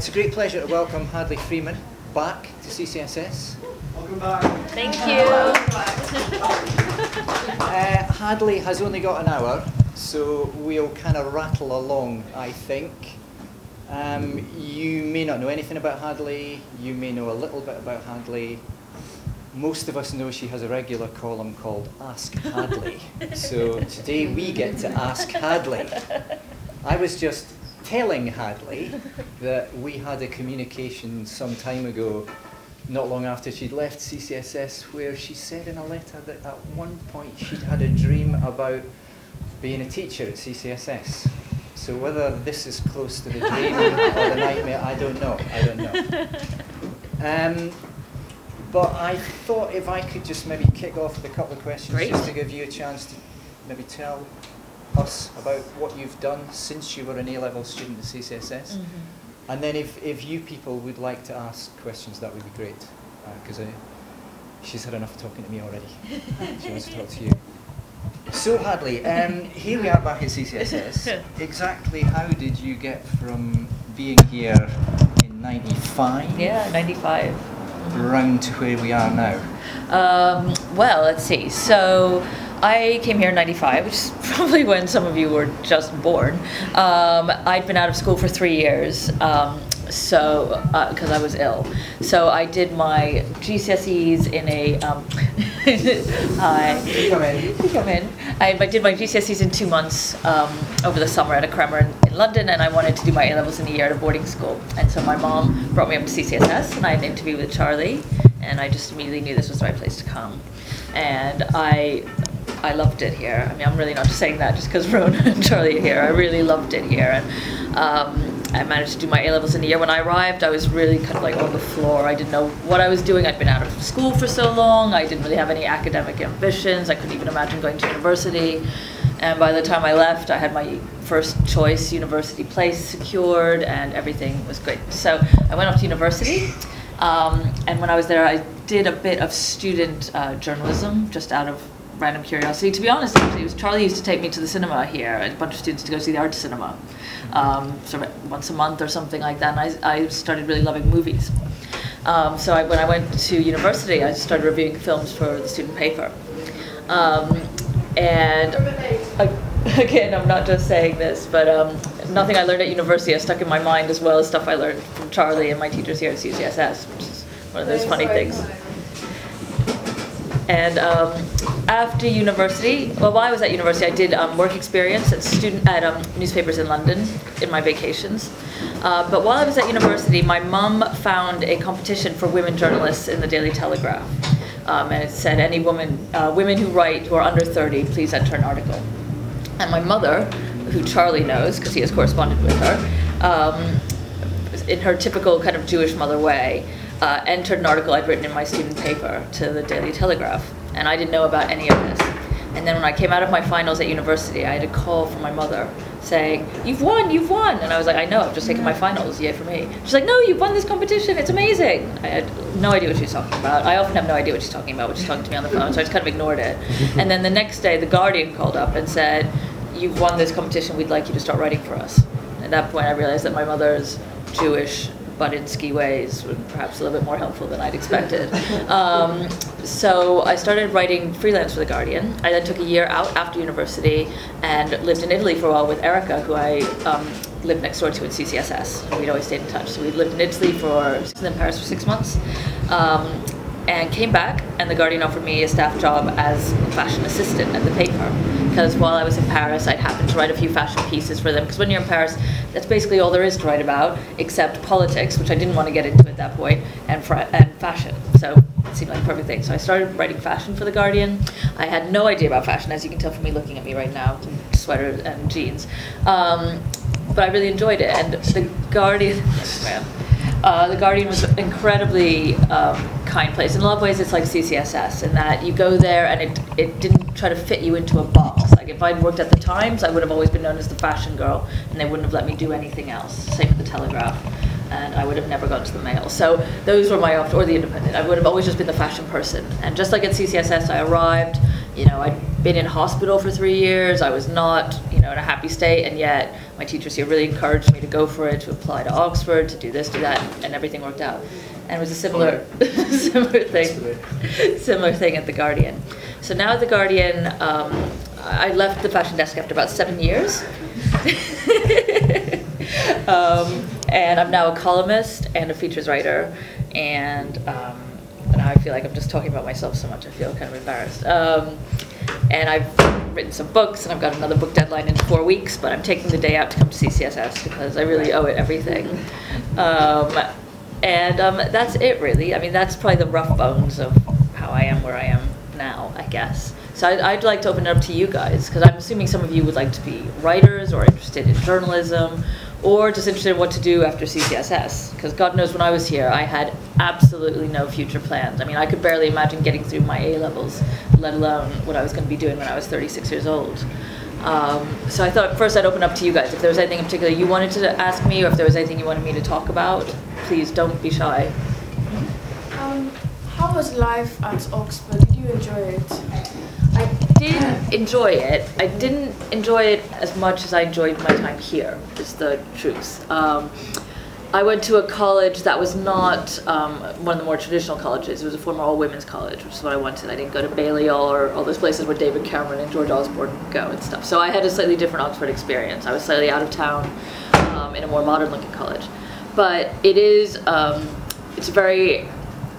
It's a great pleasure to welcome Hadley Freeman back to CCSS. Welcome back. Thank you. Hadley has only got an hour, so we'll kind of rattle along, I think. You may not know anything about Hadley. You may know a little bit about Hadley. Most of us know she has a regular column called Ask Hadley. So today we get to ask Hadley. I was just telling Hadley that we had a communication some time ago, not long after she'd left CCSS, where she said in a letter that at one point she'd had a dream about being a teacher at CCSS. So whether this is close to the dream or the nightmare, I don't know. But I thought if I could just maybe kick off with a couple of questions, just to give you a chance to maybe tell us about what you've done since you were an A-level student at CCSS. And then if you people would like to ask questions, that would be great, because she's had enough talking to me already. She wants to talk to you. So Hadley, here we are back at CCSS. Exactly how did you get from being here in '95? Yeah, 95. Round to where we are now? Well, let's see. So I came here in 95, which is probably when some of you were just born. I'd been out of school for 3 years, because I was ill. So I did my GCSEs in a... Hi. Come in. I did my GCSEs in 2 months over the summer at a crammer in London, and I wanted to do my A-levels in a year at a boarding school. And so my mom brought me up to CCSS, and I had an interview with Charlie, and I just immediately knew this was the right place to come. And I loved it here. I mean, I'm really not just saying that just because Rona and Charlie are here. I really loved it here. And I managed to do my A-levels in a year. When I arrived, I was really kind of like on the floor. I didn't know what I was doing. I'd been out of school for so long. I didn't really have any academic ambitions. I couldn't even imagine going to university. And by the time I left, I had my first choice university place secured, and everything was great. So I went off to university. And when I was there, I did a bit of student journalism, just out of random curiosity. To be honest, actually, Charlie used to take me to the cinema here, a bunch of students to go see the art cinema, sort of once a month or something like that, and I started really loving movies. So when I went to university, I started reviewing films for the student paper. And again, I'm not just saying this, but nothing I learned at university has stuck in my mind, as well as stuff I learned from Charlie and my teachers here at CCSS, which is one of those funny things. And after university, well, while I was at university, I did work experience at newspapers in London in my vacations. But while I was at university, my mum found a competition for women journalists in the Daily Telegraph. And it said, any women who write who are under 30, please enter an article. And my mother, who Charlie knows, because he has corresponded with her, in her typical kind of Jewish mother way, entered an article I'd written in my student paper to the Daily Telegraph, and I didn't know about any of this. And then when I came out of my finals at university, I had a call from my mother saying, "You've won, you've won!" And I was like, "I know, I've just taken my finals, yay for me." She's like, "No, you've won this competition, it's amazing!" I had no idea what she was talking about. I often have no idea what she's talking about when she's talking to me on the phone, so I just kind of ignored it. And then the next day, The Guardian called up and said, "You've won this competition, we'd like you to start writing for us." At that point, I realized that my mother's Jewish Budinsky ways were perhaps a little bit more helpful than I'd expected. So I started writing freelance for The Guardian. I then took a year out after university and lived in Italy for a while with Erica, who I lived next door to at CCSS. And we'd always stayed in touch. So we lived in Italy and then Paris for 6 months. And came back, and The Guardian offered me a staff job as a fashion assistant at the paper. Because while I was in Paris, I'd happened to write a few fashion pieces for them. Because when you're in Paris, that's basically all there is to write about, except politics, which I didn't want to get into at that point, and fashion. So it seemed like a perfect thing. So I started writing fashion for The Guardian. I had no idea about fashion, as you can tell from me looking at me right now, sweaters and jeans. But I really enjoyed it. And The Guardian, The Guardian was an incredibly kind place. In a lot of ways, it's like CCSS in that you go there and it didn't try to fit you into a box. Like if I'd worked at the Times, I would have always been known as the fashion girl, and they wouldn't have let me do anything else. Same with the Telegraph, and I would have never gone to the Mail. So those were or the Independent. I would have always just been the fashion person. And just like at CCSS, I arrived, you know, I'd been in hospital for 3 years. I was not, in a happy state, and yet my teachers here really encouraged me to go for it, to apply to Oxford, to do this, do that, and everything worked out. And it was a similar thing at The Guardian. So now at The Guardian, I left the fashion desk after about 7 years. And I'm now a columnist and a features writer, and now I feel like I'm just talking about myself so much, I feel kind of embarrassed. And I've written some books, and I've got another book deadline in 4 weeks, but I'm taking the day out to come to CCSS because I really owe it everything. That's it, really. I mean, that's probably the rough bones of how I am where I am now, I guess. So I'd like to open it up to you guys, because I'm assuming some of you would like to be writers or interested in journalism, or just interested in what to do after CCSS. Because God knows when I was here, I had absolutely no future plans. I mean, I could barely imagine getting through my A-levels, let alone what I was going to be doing when I was 36 years old. So I thought first I'd open up to you guys. If there was anything in particular you wanted to ask me, or if there was anything you wanted me to talk about, please don't be shy. How was life at Oxford? Did you enjoy it? I did enjoy it. I didn't enjoy it as much as I enjoyed my time here, is the truth. I went to a college that was not one of the more traditional colleges. It was a former all-women's college, which is what I wanted. I didn't go to Balliol or all those places where David Cameron and George Osborne go and stuff. So I had a slightly different Oxford experience. I was slightly out of town in a more modern-looking college. But it is, it's a very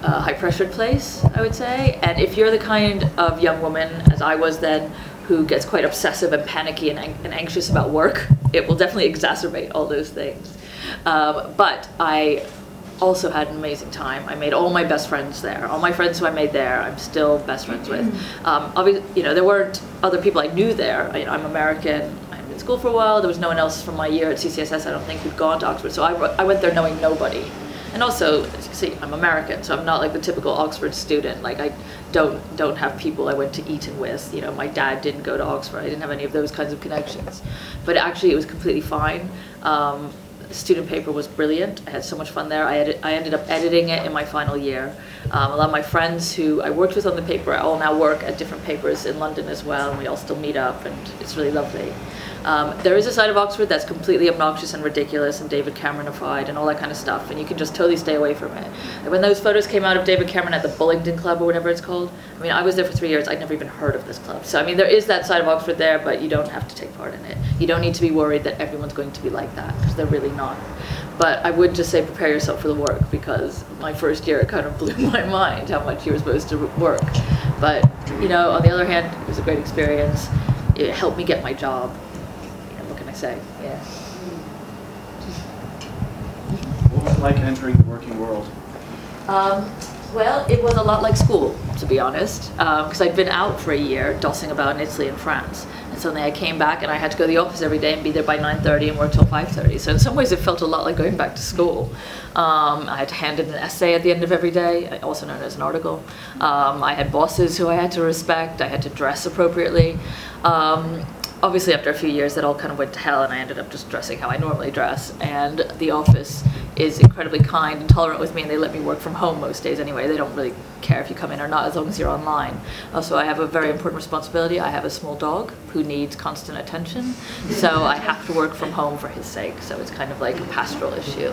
high-pressured place, I would say. And if you're the kind of young woman, as I was then, who gets quite obsessive and panicky and anxious about work, it will definitely exacerbate all those things. But I also had an amazing time. I made all my best friends there. All my friends who I made there, I'm still best friends with. Obviously, there weren't other people I knew there. I'm American. I'm in school for a while. There was no one else from my year at CCSS, I don't think, who'd gone to Oxford. So I went there knowing nobody. And also, as you can see, I'm American, so I'm not like the typical Oxford student. Like, I don't have people I went to Eton with. My dad didn't go to Oxford. I didn't have any of those kinds of connections. But actually, it was completely fine. The student paper was brilliant. I had so much fun there. I ended up editing it in my final year. A lot of my friends who I worked with on the paper all now work at different papers in London as well, and we all still meet up, and it's really lovely. There is a side of Oxford that's completely obnoxious and ridiculous and David Cameronified and all that kind of stuff, and you can just totally stay away from it. And when those photos came out of David Cameron at the Bullingdon Club or whatever it's called, I mean, I was there for 3 years, I'd never even heard of this club. So I mean, there is that side of Oxford there, but you don't have to take part in it. You don't need to be worried that everyone's going to be like that, because they're really not. But I would just say prepare yourself for the work, because my first year it kind of blew my mind how much you were supposed to work. But, on the other hand, it was a great experience. It helped me get my job. What can I say? Yeah. What was it like entering the working world? Well, it was a lot like school, to be honest, because I'd been out for a year, dossing about in Italy and France. And suddenly I came back and I had to go to the office every day and be there by 9:30 and work till 5:30. So in some ways it felt a lot like going back to school. I had to hand in an essay at the end of every day, also known as an article. I had bosses who I had to respect. I had to dress appropriately. Obviously, after a few years, that all kind of went to hell, and I ended up just dressing how I normally dress. And the office is incredibly kind and tolerant with me, and they let me work from home most days anyway. They don't really care if you come in or not, as long as you're online. Also, I have a very important responsibility. I have a small dog who needs constant attention, so I have to work from home for his sake. So it's kind of like a pastoral issue.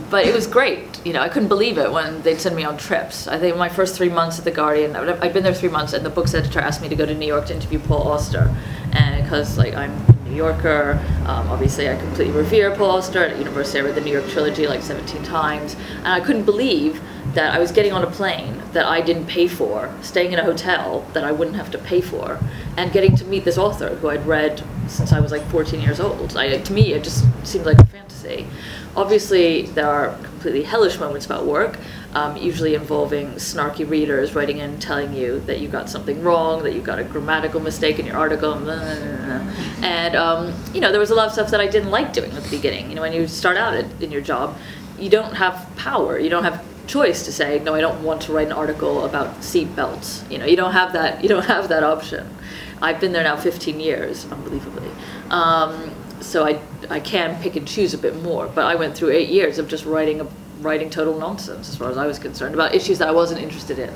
But it was great. I couldn't believe it when they'd send me on trips. I think my first 3 months at The Guardian, I'd been there 3 months, and the book's editor asked me to go to New York to interview Paul Auster. And because I'm a New Yorker, obviously I completely revere Paul Auster. At university I read the New York trilogy like 17 times, and I couldn't believe that I was getting on a plane that I didn't pay for, staying in a hotel that I wouldn't have to pay for, and getting to meet this author who I'd read since I was like 14 years old. To me, it just seemed like a fantasy. Obviously, there are completely hellish moments about work, usually involving snarky readers writing in telling you that you got something wrong, that you got a grammatical mistake in your article, blah, blah, blah. And there was a lot of stuff that I didn't like doing at the beginning. When you start out in your job, you don't have power, you don't have choice to say, no, I don't want to write an article about seat belts. You don't have that option. I've been there now 15 years, unbelievably. So I can pick and choose a bit more, but I went through 8 years of just writing total nonsense as far as I was concerned about issues that I wasn't interested in.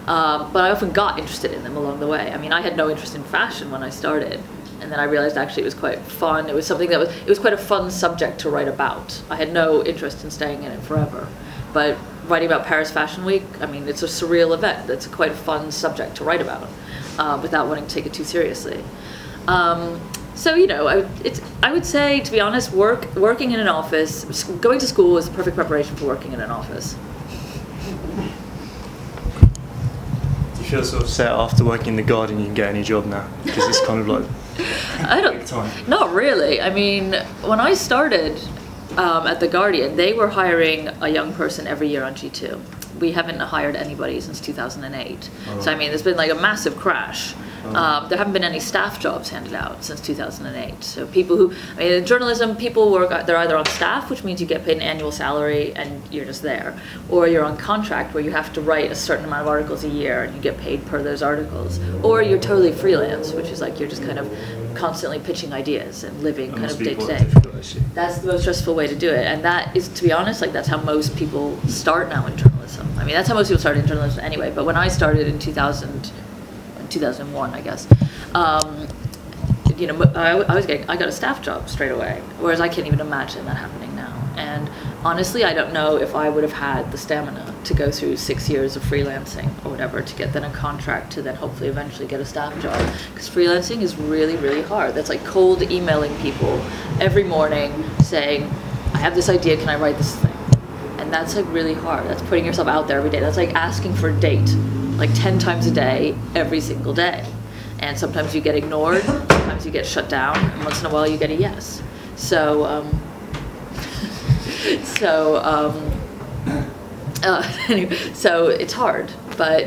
But I often got interested in them along the way. I mean, I had no interest in fashion when I started. And then I realized actually it was quite fun. It was something that it was quite a fun subject to write about. I had no interest in staying in it forever. But writing about Paris Fashion Week, I mean, it's a surreal event. It's quite a fun subject to write about without wanting to take it too seriously. So, you know, I would say, to be honest, working in an office, going to school is the perfect preparation for working in an office. Do you feel sort of set after working in The Guardian you can get any job now? Because it's kind of like big time. Not really. I mean, when I started at The Guardian, they were hiring a young person every year on G2. We haven't hired anybody since 2008. Oh. So I mean, there's been like a massive crash. There haven't been any staff jobs handed out since 2008. So people who, I mean, in journalism, people work, they're either on staff, which means you get paid an annual salary and you're just there, or you're on contract where you have to write a certain amount of articles a year and you get paid per those articles, or you're totally freelance, which is like you're just kind of constantly pitching ideas and living kind of day to day. That's the most stressful way to do it, and that is, to be honest, like that's how most people start now in journalism. I mean, that's how most people started in journalism anyway. But when I started in 2001, I guess, you know, I got a staff job straight away, whereas I can't even imagine that happening now. And honestly, I don't know if I would have had the stamina to go through 6 years of freelancing or whatever to get then a contract to then hopefully eventually get a staff job. Because freelancing is really, really hard. That's like cold emailing people every morning saying, I have this idea, can I write this thing? And that's like really hard. That's putting yourself out there every day. That's like asking for a date like 10 times a day, every single day. And sometimes you get ignored, sometimes you get shut down, and once in a while you get a yes. So, anyway, so it's hard, but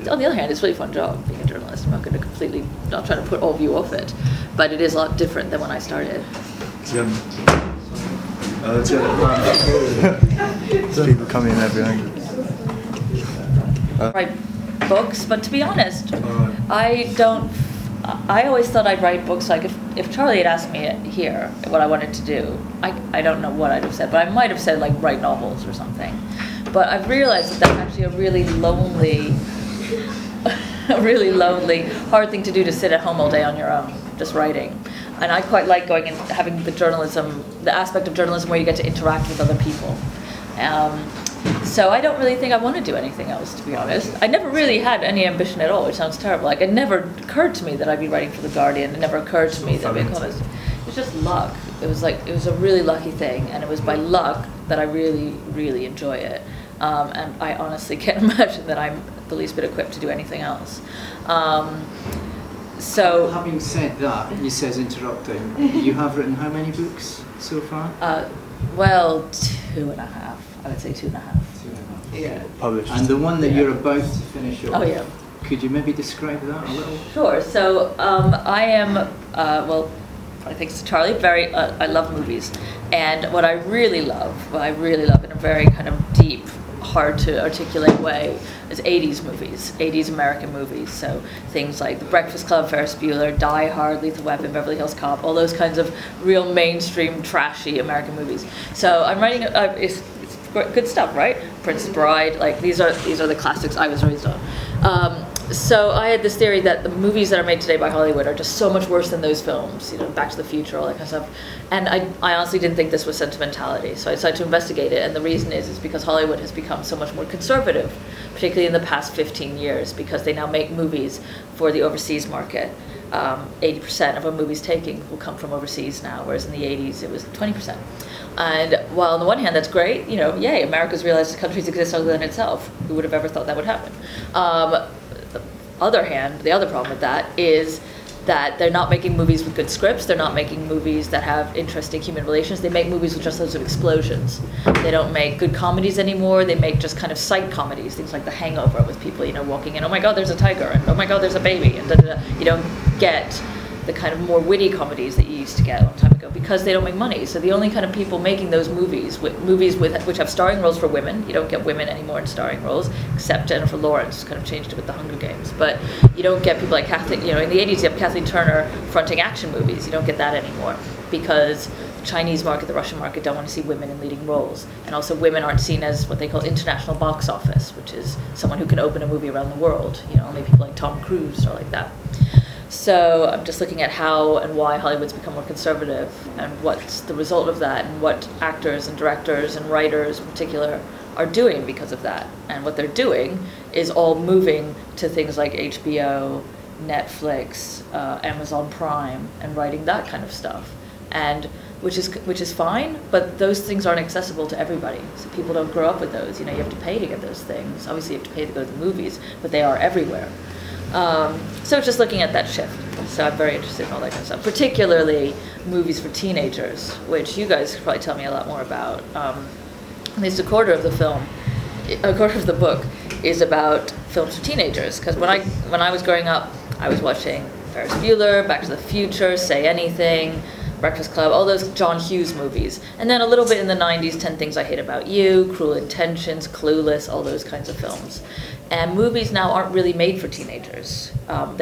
on the other hand, it's a really fun job being a journalist. I'm not going to not trying to put all of you off it, but it is a lot different than when I started. People coming in every angle. Write books, but to be honest, I always thought I'd write books. Like if Charlie had asked me here what I wanted to do, I don't know what I'd have said, but I might have said like write novels or something. But I've realized that that's actually a really lonely, hard thing to do, to sit at home all day on your own, just writing. And I quite like going and having the aspect of journalism where you get to interact with other people. So I don't really think I want to do anything else, to be honest. I never really had any ambition at all, which sounds terrible. Like, it never occurred to me that I'd be writing for The Guardian. It never occurred to me that I'd be a columnist. It was just luck. It was a really lucky thing, and it was by luck that I really, really enjoy it. And I honestly can't imagine that I'm the least bit equipped to do anything else. So, having said that, he says interrupting, you have written how many books so far? Well, 2.5. I would say 2.5. 2.5. Yeah. Published. And the one that you're about to finish off, Oh yeah. could you maybe describe that a little? Sure. So I am, well, I think it's Charlie, I love movies. And what I really love in a very kind of deep, hard to articulate way, is 80s movies, 80s American movies. So things like The Breakfast Club, Ferris Bueller, Die Hard, Lethal Weapon, Beverly Hills Cop, all those kinds of real mainstream, trashy American movies. So I'm writing, it's good stuff, right? Princess Bride, like these are the classics I was raised on. So I had this theory that the movies that are made today by Hollywood are just so much worse than those films, you know, Back to the Future, all that kind of stuff. And I honestly didn't think this was sentimentality, so I decided to investigate it. And the reason is because Hollywood has become so much more conservative, particularly in the past 15 years, because they now make movies for the overseas market. 80% of a movie's taking will come from overseas now, whereas in the 80s it was 20%. And while on the one hand that's great, you know, yay, America's realized countries exist other than itself. Who would have ever thought that would happen? The other problem with that is that they're not making movies with good scripts. They're not making movies that have interesting human relations. They make movies with just loads of explosions. They don't make good comedies anymore. They make just kind of sight comedies, things like The Hangover, with people, you know, walking in, oh my God, there's a tiger, and oh my God, there's a baby, and da da da. You don't get the kind of more witty comedies that you used to get a long time ago because they don't make money. So the only kind of people making those movies which have starring roles for women, you don't get women anymore in starring roles, except Jennifer Lawrence kind of changed it with The Hunger Games. But you don't get people like Kathleen, you know, in the 80s you have Kathleen Turner fronting action movies. You don't get that anymore because the Chinese market, the Russian market don't want to see women in leading roles. And also women aren't seen as what they call international box office, which is someone who can open a movie around the world. You know, only people like Tom Cruise are like that. So I'm just looking at how and why Hollywood's become more conservative and what's the result of that and what actors and directors and writers in particular are doing because of that. And what they're doing is all moving to things like HBO, Netflix, Amazon Prime, and writing that kind of stuff. And which is fine, but those things aren't accessible to everybody. So people don't grow up with those. You know, you have to pay to get those things. Obviously you have to pay to go to the movies, but they are everywhere. So it's just looking at that shift. So I'm very interested in all that kind of stuff, particularly movies for teenagers, which you guys could probably tell me a lot more about. At least a quarter of the book is about films for teenagers. Because when I was growing up, I was watching Ferris Bueller, Back to the Future, Say Anything, Breakfast Club, all those John Hughes movies. And then a little bit in the 90s, 10 Things I Hate About You, Cruel Intentions, Clueless, all those kinds of films. And movies now aren't really made for teenagers. What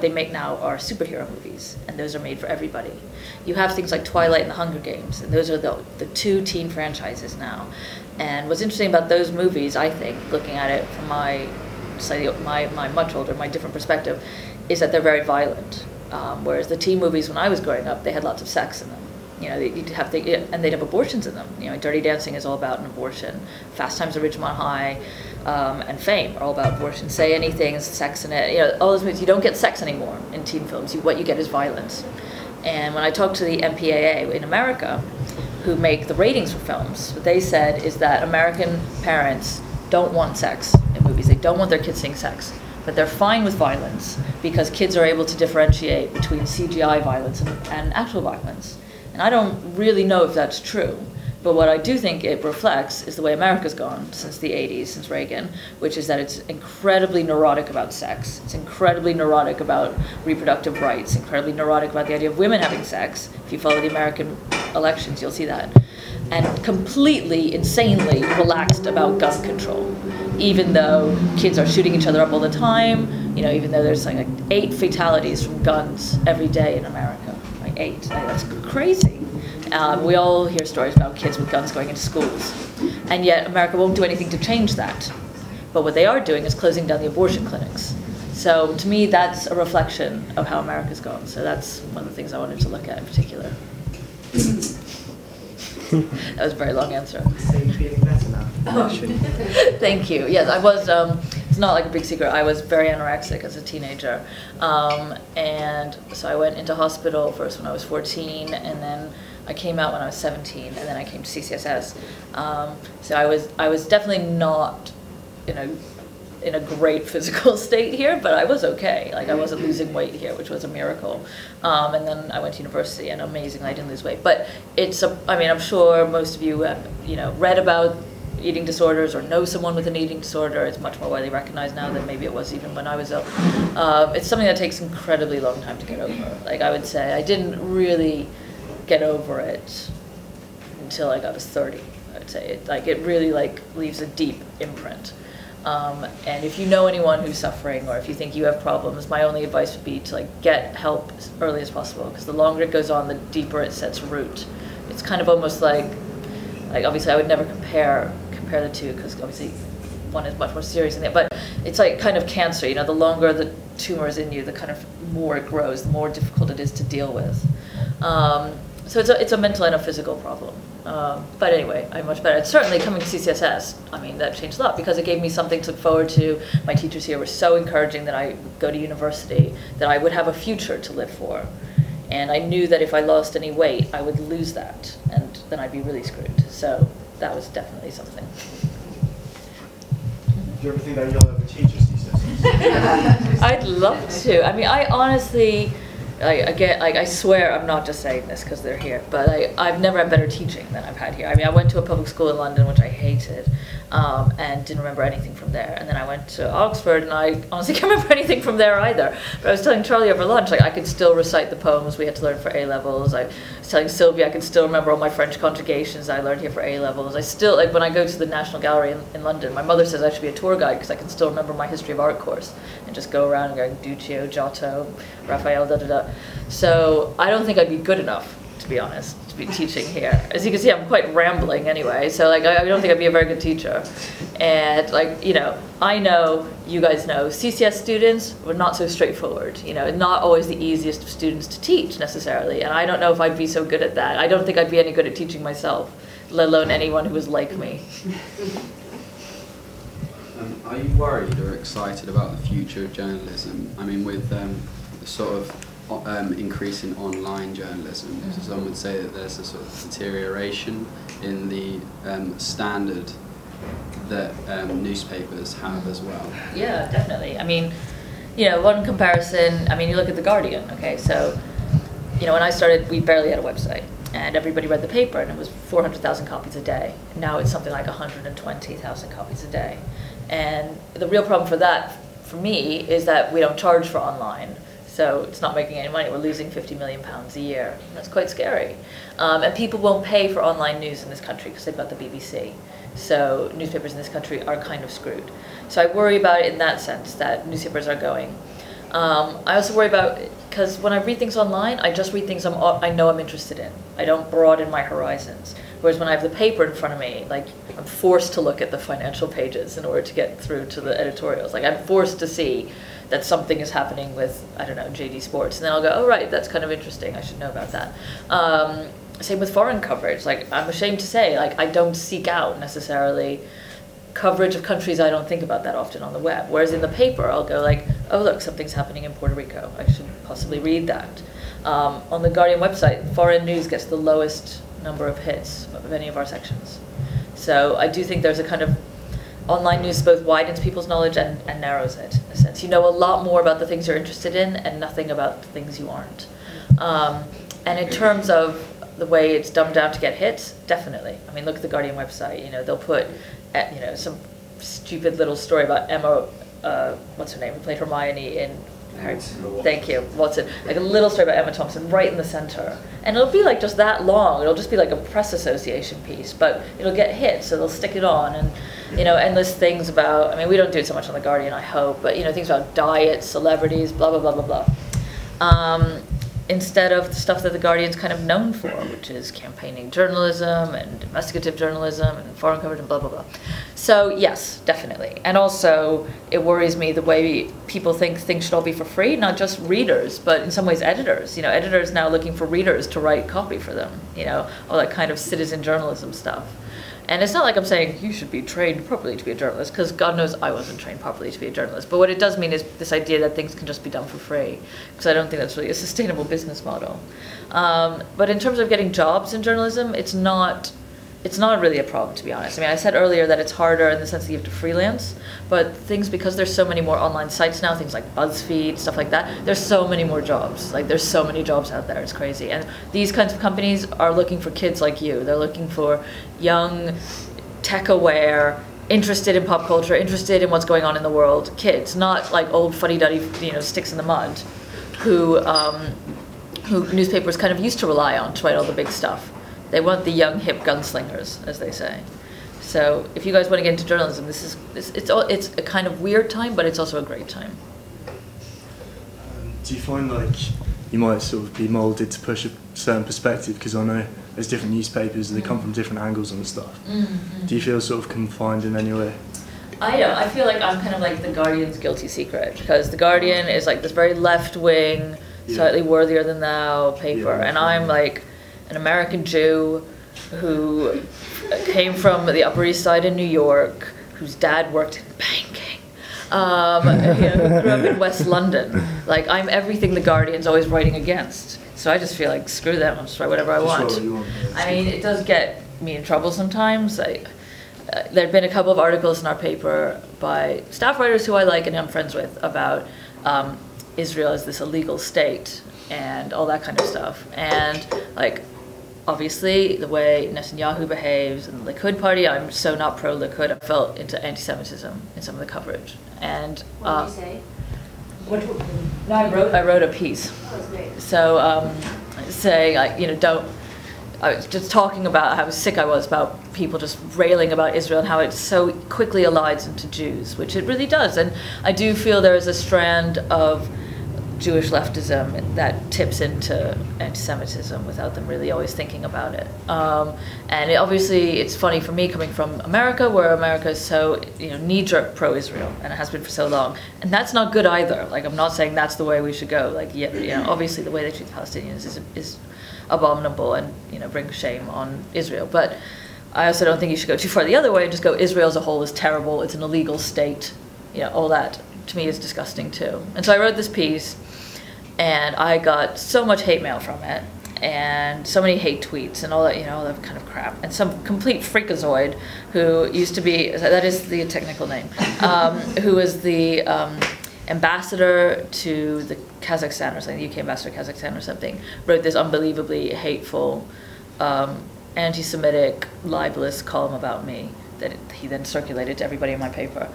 they make now are superhero movies, and those are made for everybody. You have things like Twilight and The Hunger Games, and those are the two teen franchises now. And what's interesting about those movies, I think, looking at it from my much older, my different perspective, is that they're very violent. Whereas the teen movies when I was growing up, they had lots of sex in them. You know, and they'd have abortions in them. You know, Dirty Dancing is all about an abortion. Fast Times at Ridgemont High and Fame are all about abortion. Say Anything, sex in it. You know, all those movies. You don't get sex anymore in teen films. What you get is violence. And when I talked to the MPAA in America, who make the ratings for films, what they said is that American parents don't want sex in movies. They don't want their kids seeing sex. But they're fine with violence because kids are able to differentiate between CGI violence and actual violence. And I don't really know if that's true, but what I do think it reflects is the way America's gone since the 80s, since Reagan, which is that it's incredibly neurotic about sex. It's incredibly neurotic about reproductive rights, incredibly neurotic about the idea of women having sex. If you follow the American elections, you'll see that. And completely, insanely relaxed about gun control. Even though kids are shooting each other up all the time, you know, even though there's like 8 fatalities from guns every day in America. Like 8, that's crazy. We all hear stories about kids with guns going into schools. And yet America won't do anything to change that. But what they are doing is closing down the abortion clinics. So to me, that's a reflection of how America's gone. So that's one of the things I wanted to look at in particular. That was a very long answer. Are you feeling better now? Oh. Thank you. Yes, I was, it's not like a big secret, I was very anorexic as a teenager. And so I went into hospital first when I was 14, and then I came out when I was 17, and then I came to CCSS. So I was definitely not, you know, in a great physical state here, but I was okay. Like I wasn't losing weight here, which was a miracle. And then I went to university, and amazingly I didn't lose weight. But it's I mean, I'm sure most of you have, you know, read about eating disorders or know someone with an eating disorder. It's much more widely recognized now than maybe it was even when I was ill. It's something that takes an incredibly long time to get over. Like I would say, I didn't really get over it until like I was 30. I would say it really like leaves a deep imprint. And if you know anyone who's suffering, or if you think you have problems, my only advice would be to like get help as early as possible, because the longer it goes on, the deeper it sets root. It's kind of almost like obviously I would never compare the two, because obviously one is much more serious than the other, but it's like kind of cancer. You know, the longer the tumor is in you, the kind of more it grows, the more difficult it is to deal with. So it's a mental and a physical problem. But anyway, I'm much better. And certainly coming to CCSS, I mean, that changed a lot, because it gave me something to look forward to. My teachers here were so encouraging that I go to university, that I would have a future to live for. And I knew that if I lost any weight, I would lose that, and then I'd be really screwed. So that was definitely something. Do you ever think that you'll ever teach at CCSS? I'd love to. I mean, I honestly, I swear I'm not just saying this because they're here, but I've never had better teaching than I've had here. I mean, I went to a public school in London, which I hated, and didn't remember anything from there. And then I went to Oxford, and I honestly can't remember anything from there either. But I was telling Charlie over lunch, like I could still recite the poems we had to learn for A-levels. I was telling Sylvia I can still remember all my French conjugations I learned here for A-levels. I still, like when I go to the National Gallery in London, my mother says I should be a tour guide because I can still remember my history of art course and just go around and going Duccio, Giotto, Raphael, da da da. So I don't think I'd be good enough to to be honest, to be teaching here. As you can see, I'm quite rambling anyway, so like I don't think I'd be a very good teacher. And like, you know, I know, you guys know, CCS students were not so straightforward, you know, not always the easiest of students to teach necessarily, and I don't know if I'd be so good at that. I don't think I'd be any good at teaching myself, let alone anyone who was like me. Are you worried or excited about the future of journalism? I mean, with the sort of increase in online journalism, some would say that there's a sort of deterioration in the standard that newspapers have as well. Yeah, definitely. I mean, you know, one comparison, I mean, you look at The Guardian, okay, so, you know, when I started, we barely had a website, and everybody read the paper, and it was 400,000 copies a day. Now it's something like 120,000 copies a day. And the real problem for that, for me, is that we don't charge for online. So it's not making any money. We're losing £50 million a year. That's quite scary. And people won't pay for online news in this country because they've got the BBC. So newspapers in this country are kind of screwed. So I worry about it in that sense, that newspapers are going. I also worry about, because when I read things online, I just read things I know I'm interested in. I don't broaden my horizons. Whereas when I have the paper in front of me, like, I'm forced to look at the financial pages in order to get through to the editorials. Like, I'm forced to see that something is happening with, I don't know, JD Sports. And then I'll go, oh, right, that's kind of interesting. I should know about that. Same with foreign coverage. Like, I'm ashamed to say, like, I don't seek out necessarily coverage of countries I don't think about that often on the web. Whereas in the paper, I'll go like, oh, look, something's happening in Puerto Rico. I should possibly read that. On the Guardian website, foreign news gets the lowest number of hits of any of our sections. So I do think there's a kind of online news both widens people's knowledge and narrows it, in a sense. You know a lot more about the things you're interested in and nothing about the things you aren't. And in terms of the way it's dumbed down to get hits, definitely. I mean, look at the Guardian website. You know, they'll put, you know, some stupid little story about Emma, what's her name, who played Hermione in Harry, thank you, Watson. Like a little story about Emma Thompson right in the center. And it'll be like just that long. It'll just be like a press association piece, but it'll get hit, so they'll stick it on. And, you know, endless things about, I mean, we don't do it so much on The Guardian, I hope, but, you know, things about diet, celebrities, blah, blah, blah, blah, blah. Instead of the stuff that The Guardian's kind of known for, which is campaigning journalism and investigative journalism and foreign coverage and blah, blah, blah. So yes, definitely. And also, it worries me the way people think things should all be for free, not just readers, but in some ways editors. You know, editors now looking for readers to write copy for them, you know, all that kind of citizen journalism stuff. And it's not like I'm saying you should be trained properly to be a journalist, because God knows I wasn't trained properly to be a journalist. But what it does mean is this idea that things can just be done for free, because I don't think that's really a sustainable business model. But in terms of getting jobs in journalism, it's not really a problem, to be honest. I mean, I said earlier that it's harder in the sense that you have to freelance, but things, because there's so many more online sites now, things like BuzzFeed, stuff like that, there's so many more jobs. Like, there's so many jobs out there, it's crazy. And these kinds of companies are looking for kids like you. They're looking for young, tech-aware, interested in pop culture, interested in what's going on in the world kids, not like old fuddy-duddy, you know, sticks in the mud, who newspapers kind of used to rely on to write all the big stuff. They want the young, hip gunslingers, as they say. So if you guys want to get into journalism, it's a kind of weird time, but it's also a great time. Do you find like you might sort of be moulded to push a certain perspective? Because I know there's different newspapers and they come from different angles and stuff. Mm-hmm. Do you feel sort of confined in any way? I don't. I feel like I'm kind of like The Guardian's guilty secret, because The Guardian is like this very left-wing, slightly worthier than thou paper, and I'm like an American Jew who came from the Upper East Side in New York, whose dad worked in banking, you know, who grew up in West London. Like, I'm everything The Guardian's always writing against. So I just feel like, screw them, I'll just write whatever I want. I mean, it does get me in trouble sometimes. There have been a couple of articles in our paper by staff writers who I like and I'm friends with about Israel as this illegal state and all that kind of stuff. And, like, obviously, the way Netanyahu behaves and the Likud party, I'm so not pro-Likud. I felt into anti-Semitism in some of the coverage. And what did you say? No, I wrote a piece. Oh, that's great. So saying, like, you know, I was just talking about how sick I was about people just railing about Israel and how it so quickly allies into Jews, which it really does. And I do feel there is a strand of Jewish leftism that tips into anti-Semitism without them really always thinking about it. And obviously, it's funny for me coming from America, where America is so knee-jerk pro-Israel, and it has been for so long. And that's not good either. Like, I'm not saying that's the way we should go. Like, obviously the way they treat the Palestinians is abominable and brings shame on Israel. But I also don't think you should go too far the other way and just go, Israel as a whole is terrible. It's an illegal state. All that to me is disgusting too. And so I wrote this piece, and I got so much hate mail from it, and so many hate tweets and all that, all that kind of crap. And some complete freakazoid who used to be, that is the technical name, who was the ambassador to the Kazakhstan or something, the UK ambassador to Kazakhstan or something, wrote this unbelievably hateful, anti-Semitic, libelous column about me that he then circulated to everybody in my paper.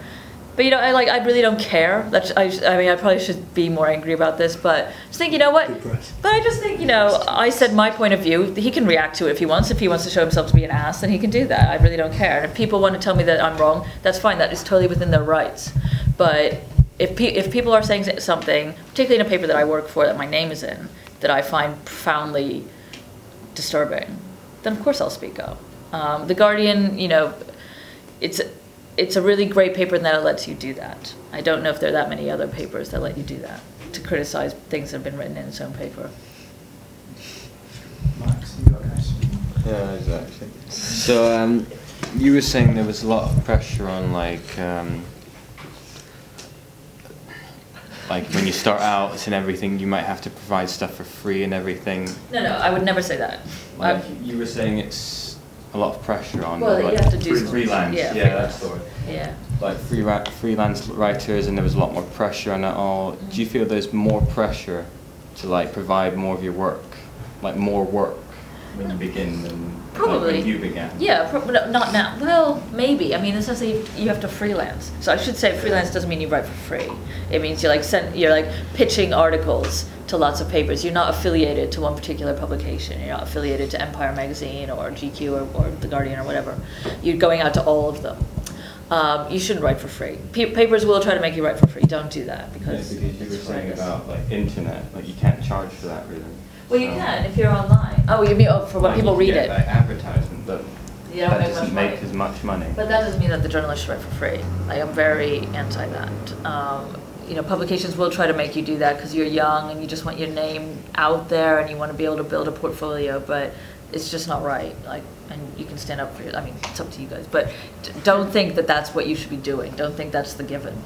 But I really don't care. I probably should be more angry about this, but just think, what? But I just think, I said my point of view. He can react to it if he wants. If he wants to show himself to be an ass, then he can do that. I really don't care. And if people want to tell me that I'm wrong, that's fine. That is totally within their rights. But if people are saying something, particularly in a paper that I work for, that my name is in, that I find profoundly disturbing, then of course I'll speak up. The Guardian, it's a really great paper in that it lets you do that. I don't know if there are that many other papers that let you do that, to criticize things that have been written in its own paper. Max, you got a question? Yeah, exactly. So you were saying there was a lot of pressure on like when you start out and everything, you might have to provide stuff for free and everything. No, I would never say that. You were saying it's a lot of pressure on you have to do freelance. Yeah, that's sort of. Yeah. Like freelance writers, and there was a lot more pressure on it all. Do you feel there's more pressure to provide more of your work, more work when you begin than probably when you began? Yeah, not now. Well, maybe. I mean, essentially, you have to freelance. So I should say freelance doesn't mean you write for free. It means you're pitching articles to lots of papers. You're not affiliated to one particular publication. You're not affiliated to Empire Magazine or GQ or The Guardian or whatever. You're going out to all of them. You shouldn't write for free. Papers will try to make you write for free. Don't do that because you were saying about internet, you can't charge for that really. Well, you can if you're online. Oh, you mean for when people read it? Advertisement, but that doesn't make as much money. But that doesn't mean that the journalist should write for free. I'm very anti that. Publications will try to make you do that because you're young and you just want your name out there and you want to be able to build a portfolio, but it's just not right. And you can stand up for it. I mean, it's up to you guys, but don't think that that's what you should be doing. Don't think that's the given,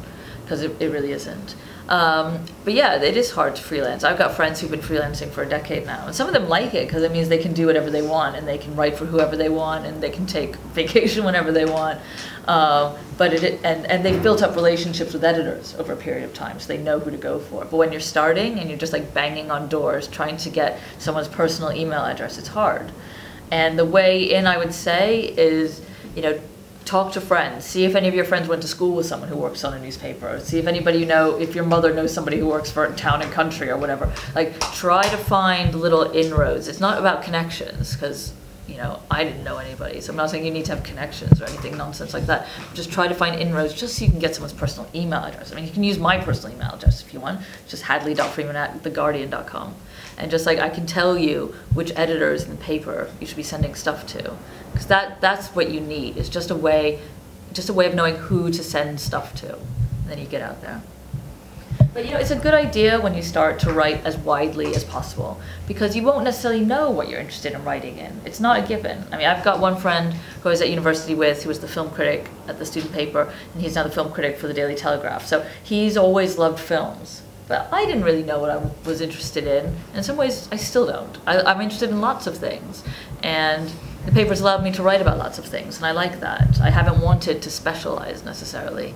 because it really isn't. But yeah, it is hard to freelance. I've got friends who've been freelancing for a decade now, and some of them like it because it means they can do whatever they want, and they can write for whoever they want, and they can take vacation whenever they want. And they've built up relationships with editors over a period of time, so they know who to go for. But when you're starting and you're just banging on doors trying to get someone's personal email address, it's hard. And the way in, I would say, is talk to friends. See if any of your friends went to school with someone who works on a newspaper. See if anybody if your mother knows somebody who works for Town and Country or whatever. Try to find little inroads. It's not about connections, because I didn't know anybody, so I'm not saying you need to have connections or anything nonsense like that. Just try to find inroads just so you can get someone's personal email address. I mean, you can use my personal email address if you want. Just hadley.freeman@theguardian.com. And just I can tell you which editors in the paper you should be sending stuff to. Because that's what you need. It's just a way of knowing who to send stuff to. And then you get out there. But it's a good idea when you start to write as widely as possible, because you won't necessarily know what you're interested in writing in. It's not a given. I mean, I've got one friend who I was at university with who was the film critic at the student paper, and he's now the film critic for the Daily Telegraph. So he's always loved films. But I didn't really know what I was interested in. In some ways, I still don't. I'm interested in lots of things. And the paper's allowed me to write about lots of things, and I like that. I haven't wanted to specialize necessarily.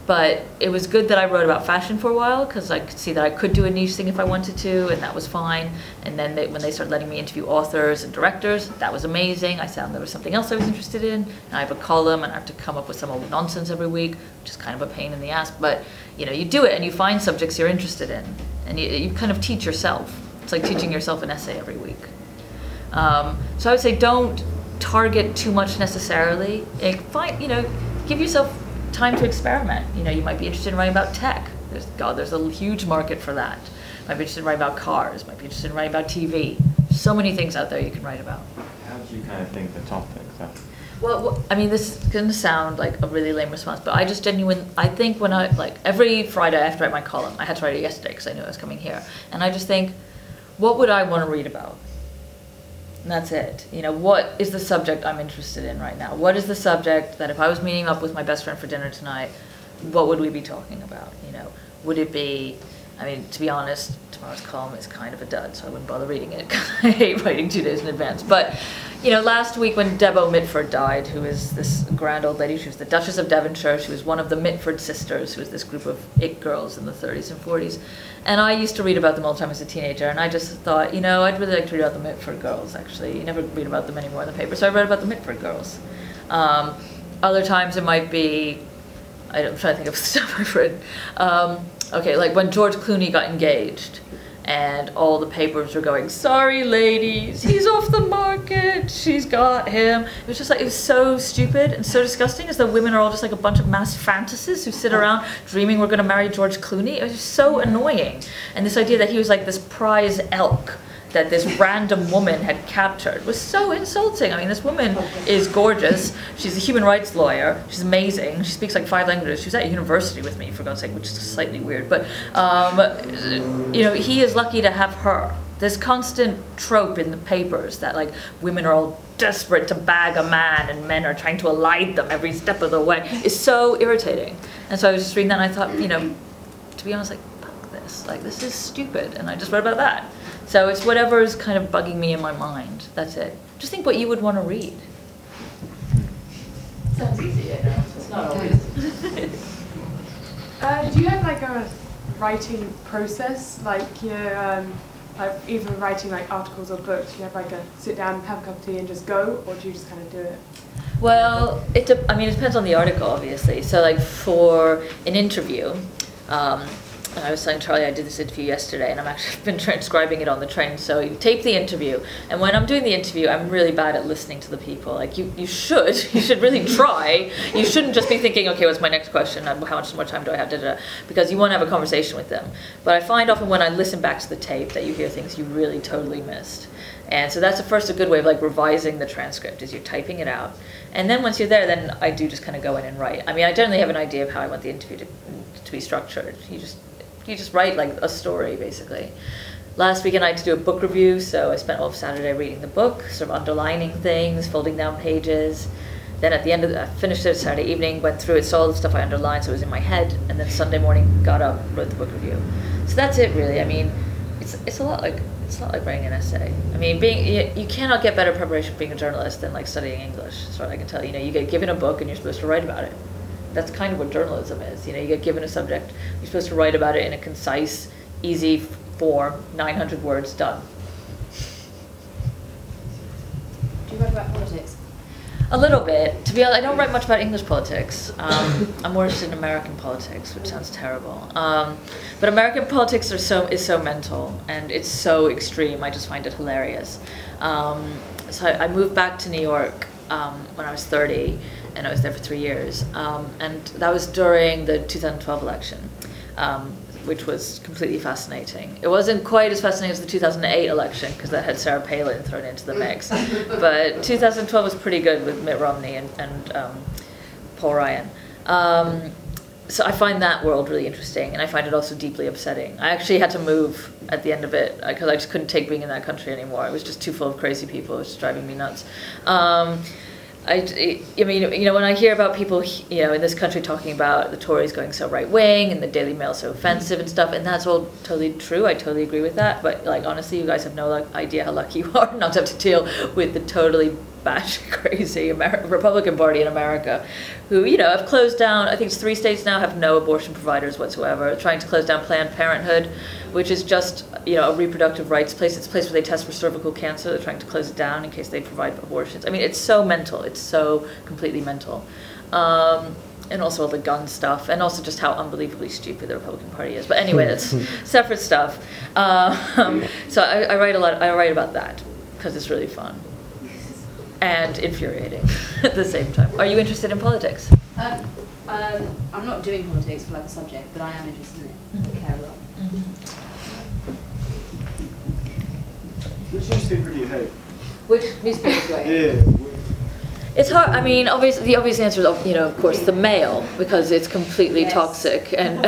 But it was good that I wrote about fashion for a while, because I could see that I could do a niche thing if I wanted to, and that was fine. And then when they started letting me interview authors and directors, that was amazing. I found there was something else I was interested in. And I have a column, and I have to come up with some old nonsense every week, which is kind of a pain in the ass. But you do it, and you find subjects you're interested in, and you kind of teach yourself. It's like teaching yourself an essay every week. So I would say don't target too much necessarily. Give yourself time to experiment. You might be interested in writing about tech. There's a huge market for that. might be interested in writing about cars, might be interested in writing about TV. So many things out there you can write about. How do you kind of think the topic, though? Well, I mean, this is going to sound like a really lame response, but I just I think when like, every Friday I have to write my column. I had to write it yesterday because I knew I was coming here. And I just think, what would I want to read about? And that's it. You know, what is the subject I'm interested in right now? What is the subject that if I was meeting up with my best friend for dinner tonight, what would we be talking about? You know, would it be, I mean, to be honest, tomorrow's column is kind of a dud, so I wouldn't bother reading it. I hate writing 2 days in advance. But, you know, last week when Debo Mitford died, who is this grand old lady, she was the Duchess of Devonshire, she was one of the Mitford sisters, who was this group of it girls in the 30s and 40s. And I used to read about them all the time as a teenager, and I just thought, you know, I'd really like to read about the Mitford girls, actually. You never read about them anymore in the paper, so I read about the Mitford girls. Other times it might be, I'm trying to think of stuff I've read. Okay, like when George Clooney got engaged, and all the papers were going, sorry ladies, he's off the market, she's got him. It was just like, it was so stupid and so disgusting, as though women are all just like a bunch of mass fantasists who sit around dreaming we're gonna marry George Clooney. It was just so annoying. And this idea that he was like this prize elk that this random woman had captured was so insulting. I mean, this woman is gorgeous. She's a human rights lawyer. She's amazing. She speaks like 5 languages. She was at university with me, for God's sake, which is slightly weird. But, you know, he is lucky to have her. This constant trope in the papers that, like, women are all desperate to bag a man and men are trying to elide them every step of the way is so irritating. And so I was just reading that and I thought, you know, to be honest, like, fuck this. Like, this is stupid. And I just read about that. So it's whatever is kind of bugging me in my mind. That's it. Just think what you would want to read. Sounds easy, I know. It's not always. Do you have like a writing process, like, you know, like even writing like articles or books? You have like a sit down, have a cup of tea, and just go, or do you just kind of do it? Well, I mean, it depends on the article, obviously. So, like for an interview. I was telling Charlie I did this interview yesterday, and I've actually been transcribing it on the train. So you tape the interview, and when I'm doing the interview, I'm really bad at listening to the people. Like you should really try. You shouldn't just be thinking, okay, what's my next question? How much more time do I have? Because you want to have a conversation with them. But I find often when I listen back to the tape that you hear things you really totally missed. And so that's a good way of like revising the transcript, is you're typing it out. And then once you're there, then I do just kind of go in and write. I mean, I generally have an idea of how I want the interview to be structured. You just write like a story, basically. Last weekend I had to do a book review, so I spent all of Saturday reading the book, sort of underlining things, folding down pages. Then at the end of I finished it Saturday evening, went through it, saw all the stuff I underlined, so it was in my head, and then Sunday morning got up, wrote the book review. So that's it, really. I mean, it's a lot like writing an essay. I mean, you cannot get better preparation for being a journalist than like studying English. That's what I can tell you. You know, you get given a book and you're supposed to write about it. That's kind of what journalism is. You know, you get given a subject, you're supposed to write about it in a concise, easy form, 900 words, done. Do you write about politics? A little bit. To be honest, I don't write much about English politics. I'm more interested in American politics, which sounds terrible. But American politics is so mental, and it's so extreme. I just find it hilarious. So I moved back to New York when I was 30. And I was there for 3 years. And that was during the 2012 election, which was completely fascinating. It wasn't quite as fascinating as the 2008 election, because that had Sarah Palin thrown into the mix. But 2012 was pretty good with Mitt Romney and Paul Ryan. So I find that world really interesting, and I find it also deeply upsetting. I actually had to move at the end of it, because I just couldn't take being in that country anymore. It was just too full of crazy people. It was just driving me nuts. I mean, you know, when I hear about people, you know, in this country talking about the Tories going so right-wing and the Daily Mail so offensive and stuff, and that's all totally true. I totally agree with that. But, like, honestly, you guys have no idea how lucky you are not to have to deal with the totally batshit crazy Republican Party in America, who, you know, have closed down, I think it's 3 states now have no abortion providers whatsoever, trying to close down Planned Parenthood, which is just, you know, a reproductive rights place. It's a place where they test for cervical cancer. They're trying to close it down in case they provide abortions. I mean, it's so mental. It's so completely mental. And also all the gun stuff, and also just how unbelievably stupid the Republican Party is. But anyway, that's separate stuff. So I write a lot. I write about that because it's really fun and infuriating at the same time. Are you interested in politics? I'm not doing politics for like a subject, but I am interested in it. I care a lot. Which newspaper do you hate? Which newspaper do I hate? Yeah. It's hard. I mean, obviously, the obvious answer is, you know, of course, the Mail, because it's completely toxic and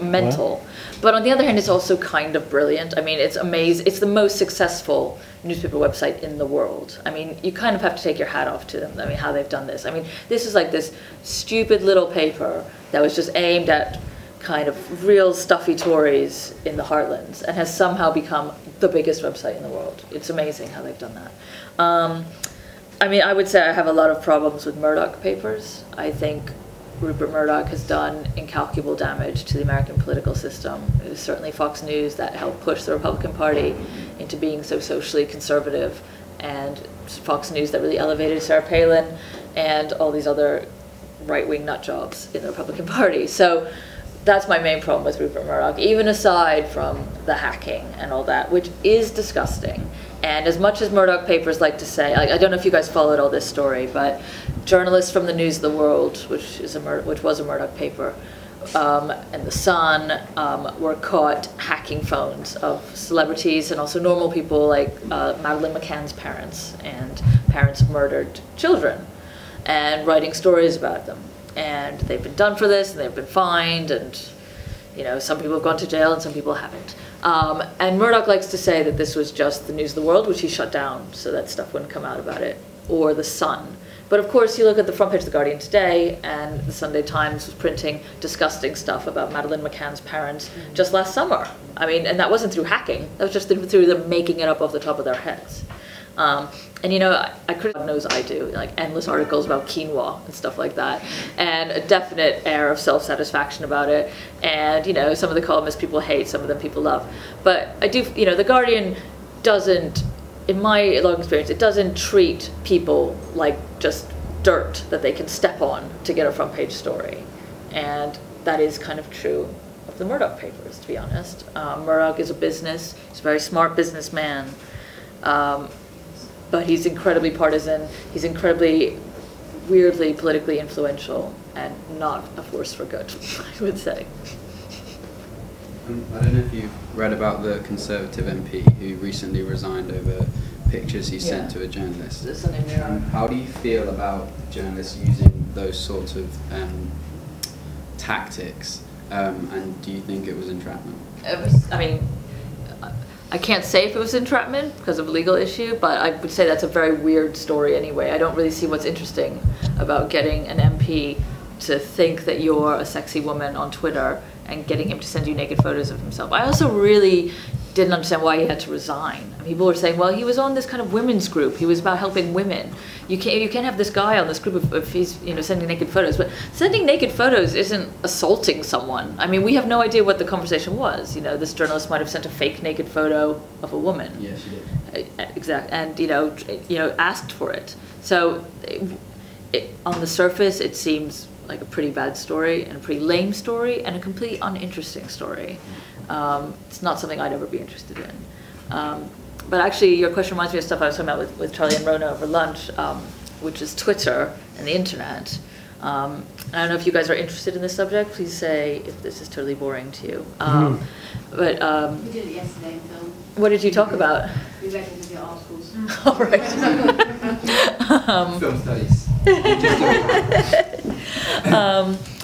mental. But on the other hand, it's also kind of brilliant. I mean, it's amazing. It's the most successful newspaper website in the world. I mean, you kind of have to take your hat off to them. I mean, how they've done this. I mean, this is like this stupid little paper that was just aimed at kind of real stuffy Tories in the heartlands and has somehow become the biggest website in the world. It's amazing how they've done that. I mean, I would say I have a lot of problems with Murdoch papers. I think Rupert Murdoch has done incalculable damage to the American political system. It was certainly Fox News that helped push the Republican Party into being so socially conservative, and Fox News that really elevated Sarah Palin and all these other right-wing nut jobs in the Republican Party. So that's my main problem with Rupert Murdoch, even aside from the hacking and all that, which is disgusting. And as much as Murdoch papers like to say, I don't know if you guys followed all this story, but journalists from the News of the World, which was a Murdoch paper, and the Sun were caught hacking phones of celebrities and also normal people like Madeleine McCann's parents and parents of murdered children, and writing stories about them. And they've been done for this, and they've been fined, and you know, some people have gone to jail and some people haven't. And Murdoch likes to say that this was just the News of the World, which he shut down so that stuff wouldn't come out about it, or the Sun. But of course, you look at the front page of the Guardian today, and the Sunday Times was printing disgusting stuff about Madeleine McCann's parents just last summer. I mean, and that wasn't through hacking. That was just through them making it up off the top of their heads. And you know, God knows I do, like endless articles about quinoa and stuff like that, and a definite air of self-satisfaction about it. And you know, some of the columnists people hate, some of them people love. But I do, you know, the Guardian doesn't, in my long experience, it doesn't treat people like just dirt that they can step on to get a front page story. And that is kind of true of the Murdoch papers, to be honest. Murdoch is a business, he's a very smart businessman. But he's incredibly partisan, he's incredibly, weirdly politically influential, and not a force for good, I would say. I don't know if you've read about the Conservative MP who recently resigned over pictures he sent to a journalist. How do you feel about journalists using those sorts of tactics, and do you think it was entrapment? I mean, I can't say if it was entrapment because of a legal issue, but I would say that's a very weird story anyway. I don't really see what's interesting about getting an MP to think that you're a sexy woman on Twitter and getting him to send you naked photos of himself. I also really didn't understand why he had to resign. People were saying, well, he was on this kind of women's group. He was about helping women. You can't have this guy on this group if he's, you know, sending naked photos. But sending naked photos isn't assaulting someone. I mean, we have no idea what the conversation was. You know, this journalist might have sent a fake naked photo of a woman. Yeah, she did. Exactly, and you know, asked for it. So, on the surface, it seems like a pretty bad story and a pretty lame story and a completely uninteresting story. It's not something I'd ever be interested in. But actually, your question reminds me of stuff I was talking about with Charlie and Rona over lunch, which is Twitter and the internet. I don't know if you guys are interested in this subject. Please say if this is totally boring to you. But we did it yesterday in film. What did you talk about? We read one of your articles. All right. Film studies.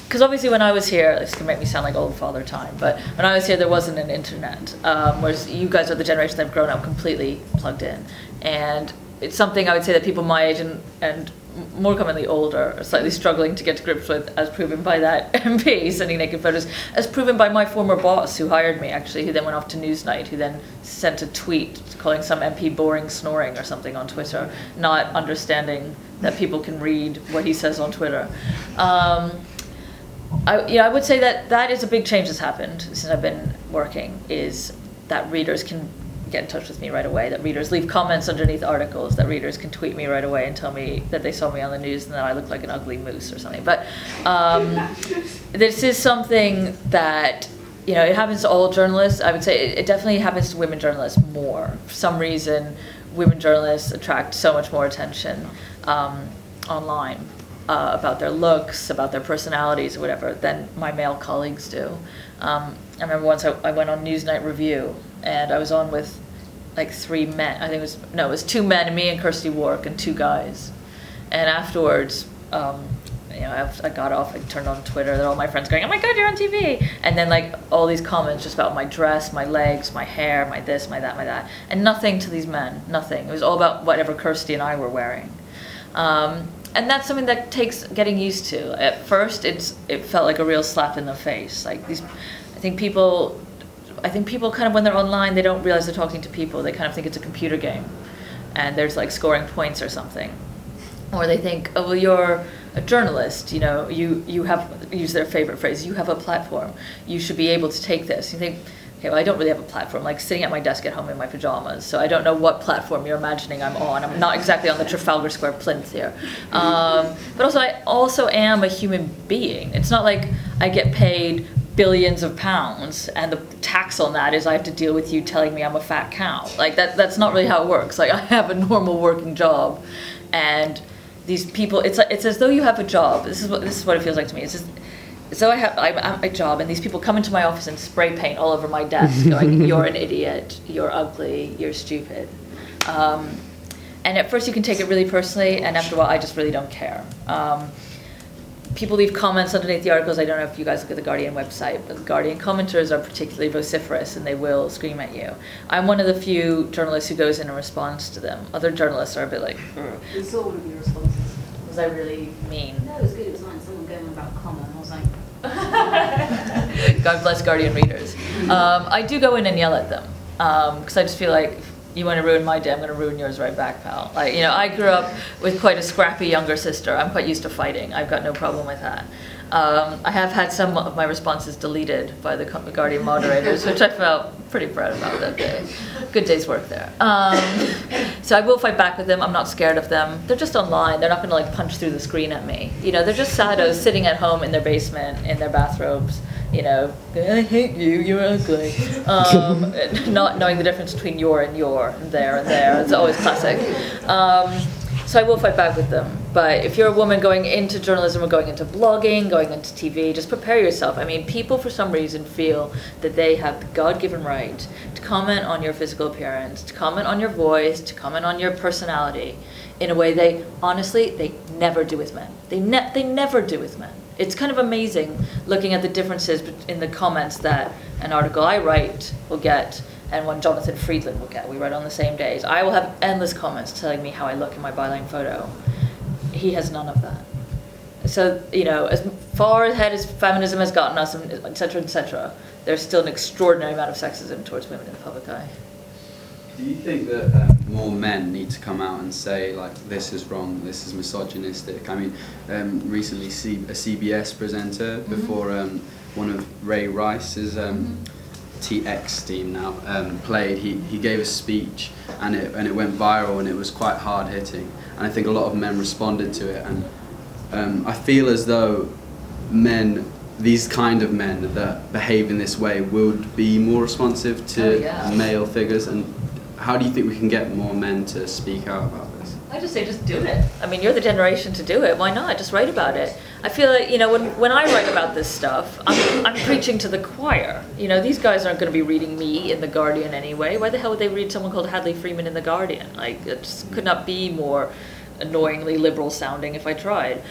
Because obviously when I was here, this can make me sound like old father time, but when I was here there wasn't an internet, whereas you guys are the generation that have grown up completely plugged in. And it's something I would say that people my age and more commonly older are slightly struggling to get to grips with, as proven by that MP sending naked photos, as proven by my former boss who hired me actually, who then went off to Newsnight, who then sent a tweet calling some MP boring snoring or something on Twitter, not understanding that people can read what he says on Twitter. I would say that is a big change that's happened since I've been working, is that readers can get in touch with me right away, that readers leave comments underneath articles, that readers can tweet me right away and tell me that they saw me on the news and that I look like an ugly moose or something. But this is something that, you know, it happens to all journalists. I would say it definitely happens to women journalists more. For some reason, women journalists attract so much more attention online about their looks, about their personalities, or whatever, than my male colleagues do. I remember once I went on Newsnight Review, and I was on with like 3 men. I think it was 2 men, and me and Kirsty Warwick, and 2 guys. And afterwards, you know, I got off, I turned on Twitter, and all my friends going, oh my God, you're on TV. And then like all these comments just about my dress, my legs, my hair, my this, my that, my that. And nothing to these men, nothing. It was all about whatever Kirsty and I were wearing. And that's something that takes getting used to. At first, it felt like a real slap in the face. Like I think people kind of, when they're online, they don't realize they're talking to people. They kind of think it's a computer game, and there's like scoring points or something. Or they think, oh, well, you're a journalist, you know, you have, use their favorite phrase, you have a platform. You should be able to take this. You think, okay, well, I don't really have a platform, like sitting at my desk at home in my pajamas, so I don't know what platform you're imagining I'm on. I'm not exactly on the Trafalgar Square plinth here. But also, I also am a human being. It's not like I get paid billions of pounds and the tax on that is I have to deal with you telling me I'm a fat cow. Like that's not really how it works. Like I have a normal working job, and these people, it's as though you have a job. This is what it feels like to me. It's just, so I'm at my job, and these people come into my office and spray paint all over my desk, going, you're an idiot, you're ugly, you're stupid. And at first you can take it really personally, and after a while I just really don't care. People leave comments underneath the articles. I don't know if you guys look at the Guardian website, but the Guardian commenters are particularly vociferous, and they will scream at you. I'm one of the few journalists who goes in and responds to them. Other journalists are a bit like, We saw one of your responses. was I really mean? No, it was good. It was like someone going on about comma, and I was like... God bless Guardian readers. I do go in and yell at them, because I just feel like, you want to ruin my day, I'm going to ruin yours right back, pal. Like, you know, I grew up with quite a scrappy younger sister. I'm quite used to fighting. I've got no problem with that. I have had some of my responses deleted by the Guardian moderators, which I felt pretty proud about that day. Good day's work there. So I will fight back with them. I'm not scared of them. They're just online. They're not going to like punch through the screen at me. You know, they're just saddos sitting at home in their basement, in their bathrobes. You know, I hate you, you're ugly. Not knowing the difference between your and your, and there and there. It's always classic. So I will fight back with them. But if you're a woman going into journalism or going into blogging, going into TV, just prepare yourself. I mean, people for some reason feel that they have the God-given right to comment on your physical appearance, to comment on your voice, to comment on your personality in a way they, honestly, they never do with men. They never do with men. It's kind of amazing looking at the differences in the comments that an article I write will get and one Jonathan Friedland will get. We write on the same days. I will have endless comments telling me how I look in my byline photo. He has none of that. So, you know, as far ahead as feminism has gotten us, et cetera, there's still an extraordinary amount of sexism towards women in the public eye. Do you think that more men need to come out and say, like, this is wrong, this is misogynistic? I mean, recently a CBS presenter, before one of Ray Rice's TX team now played, he gave a speech, and it went viral, and it was quite hard-hitting. And I think a lot of men responded to it, and I feel as though men, these kind of men that behave in this way, would be more responsive to male figures. And how do you think we can get more men to speak out about this? I just say just do it. I mean, you're the generation to do it. Why not? Just write about it. I feel like, you know, when I write about this stuff, I'm preaching to the choir. You know, these guys aren't going to be reading me in The Guardian anyway. Why the hell would they read someone called Hadley Freeman in The Guardian? Like, it just could not be more annoyingly liberal sounding if I tried.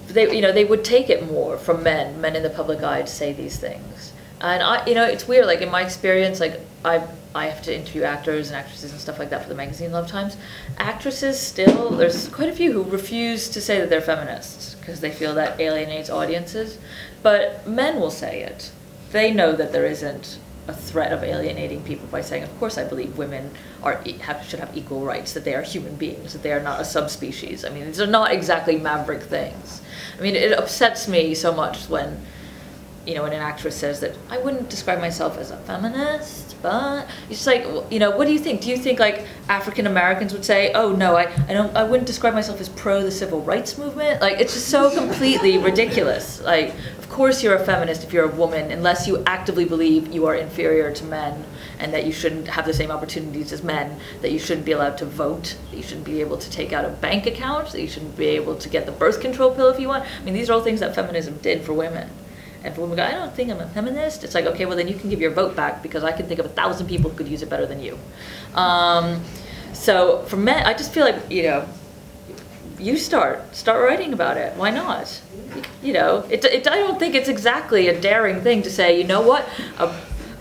They would take it more from men in the public eye to say these things. And you know, it's weird, like in my experience, like I have to interview actors and actresses and stuff like that for the magazine a lot of times. Actresses still, there's quite a few who refuse to say that they're feminists because they feel that alienates audiences. But men will say it. They know that there isn't a threat of alienating people by saying, of course I believe women should have equal rights, that they are human beings, that they are not a subspecies. I mean, these are not exactly maverick things. I mean, it upsets me so much when, you know, when an actress says that I wouldn't describe myself as a feminist, but it's just like, you know, what do you think? Do you think like African Americans would say, oh no, I wouldn't describe myself as pro the civil rights movement? Like, it's just so completely ridiculous. Like, of course you're a feminist if you're a woman, unless you actively believe you are inferior to men and that you shouldn't have the same opportunities as men, that you shouldn't be allowed to vote, that you shouldn't be able to take out a bank account, that you shouldn't be able to get the birth control pill if you want. I mean, these are all things that feminism did for women. And if a woman goes, I don't think I'm a feminist, it's like, okay, well then you can give your vote back because I can think of 1,000 people who could use it better than you. So for men, I just feel like, you know, you start writing about it. Why not? You know, I don't think it's exactly a daring thing to say, you know what,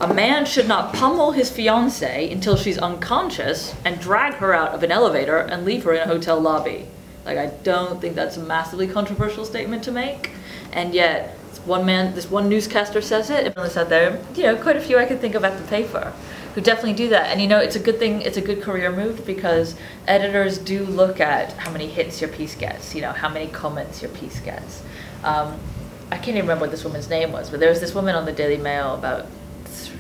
a man should not pummel his fiancée until she's unconscious and drag her out of an elevator and leave her in a hotel lobby. Like, I don't think that's a massively controversial statement to make. And yet, this one newscaster says it. Journalists out there, you know, quite a few I can think of at the paper who definitely do that. And you know, it's a good thing, it's a good career move because editors do look at how many hits your piece gets, you know, how many comments your piece gets. I can't even remember what this woman's name was, but there was this woman on the Daily Mail about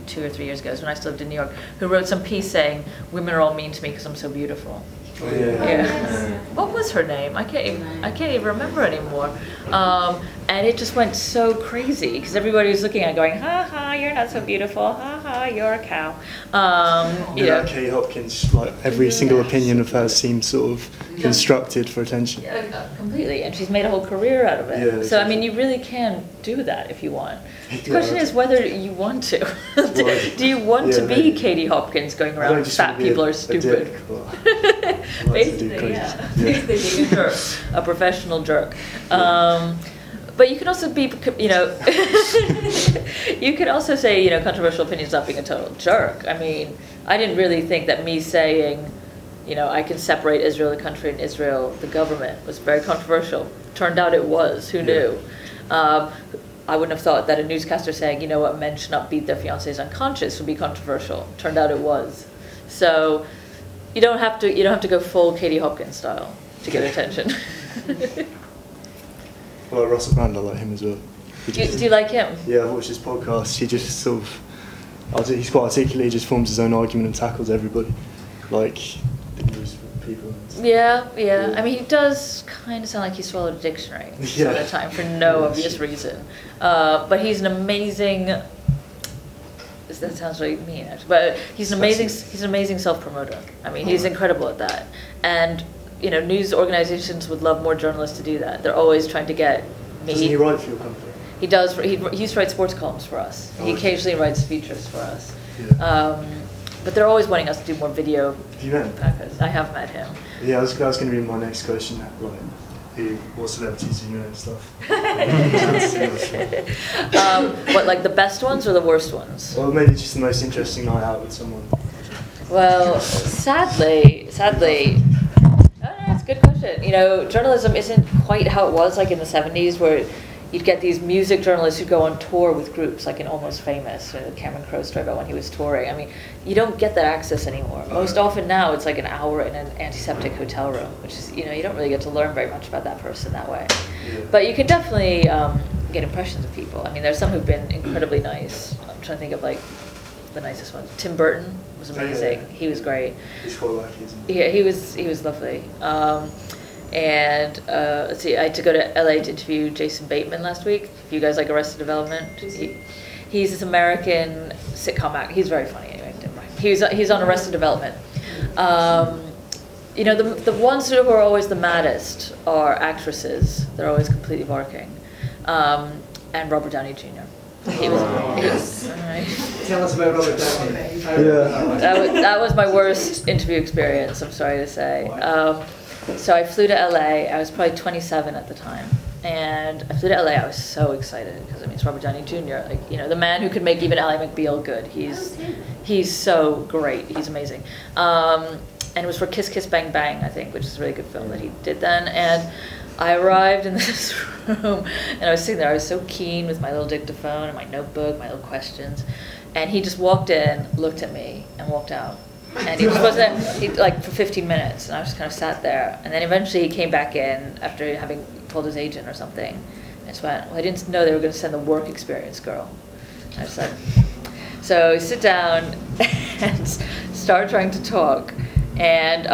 2 or 3 years ago, when I still lived in New York, who wrote some piece saying, women are all mean to me because I'm so beautiful. Oh, yeah. What was her name? I can't even remember anymore. And it just went so crazy because everybody was looking at it going, ha ha, you're not so beautiful, ha ha, you're a cow. You know, Katie Hopkins, like every single opinion of hers seems sort of constructed for attention. Yeah, completely, and she's made a whole career out of it. Yeah, so I mean, you really can do that if you want. The question is whether you want to. Do you want to be Katie Hopkins going around fat people are stupid? Basically, yeah. Basically being a jerk, a professional jerk. But you can also be, you know, you can also say, you know, controversial opinions not being a total jerk. I mean, I didn't really think that me saying, you know, I can separate Israel the country and Israel the government was very controversial. Turned out it was. Who knew? I wouldn't have thought that a newscaster saying, you know what, men should not beat their fiancés unconscious would be controversial. Turned out it was. So you don't have to go full Katie Hopkins style to get attention. Well, like Russell Brand, I like him as well. Do you like him? Yeah, I've watched his podcast. He just sort of, he's quite articulate. He just forms his own argument and tackles everybody, like people. Yeah. I mean, he does kind of sound like he swallowed a dictionary some of the time for no obvious reason. But he's an amazing. That sounds really mean, actually, but he's an amazing self-promoter. I mean, he's incredible at that. And you know, news organizations would love more journalists to do that. They're always trying to get me. Doesn't he write for your company? He does. He used to write sports columns for us. He occasionally writes features for us. Yeah. But they're always wanting us to do more video. Have you met him? Podcasts. I have met him. Yeah, that's going to be my next question. Like, what celebrities do you know and stuff? What, like the best ones or the worst ones? Well, maybe just the most interesting night out with someone. Well, sadly, that's a good question. You know, journalism isn't quite how it was like in the 70s where you'd get these music journalists who go on tour with groups, like in Almost Famous, or Cameron Crowe's story about when he was touring. I mean, you don't get that access anymore. Most often now it's like an hour in an antiseptic hotel room, which is, you know, you don't really get to learn very much about that person that way. Yeah. But you can definitely get impressions of people. I mean, there's some who've been incredibly nice. I'm trying to think of like the nicest ones. Tim Burton was amazing. Yeah. He was great. He's quite lucky, isn't he? Yeah, he was lovely. And let's see, I had to go to LA to interview Jason Bateman last week. If you guys like Arrested Development, he's this American sitcom actor. He's very funny anyway. He's on Arrested Development. You know, the ones who are always the maddest are actresses. They're always completely barking. And Robert Downey Jr. He was right. Tell us about Robert Downey. That was my worst interview experience, I'm sorry to say. So I flew to LA. I was probably 27 at the time, and I flew to LA. I was so excited because I mean it's Robert Downey Jr. Like, you know, the man who could make even Ally McBeal good. He's so great. He's amazing. And it was for Kiss Kiss Bang Bang, I think, which is a really good film that he did then. And I arrived in this room, and I was sitting there. I was so keen with my little dictaphone and my notebook, my little questions, and he just walked in, looked at me, and walked out. And he was supposed to, like, for 15 minutes, and I just kind of sat there. And then eventually he came back in after having told his agent or something. And I just went, well, I didn't know they were going to send the work experience girl. And I just said, so we sit down and start trying to talk. And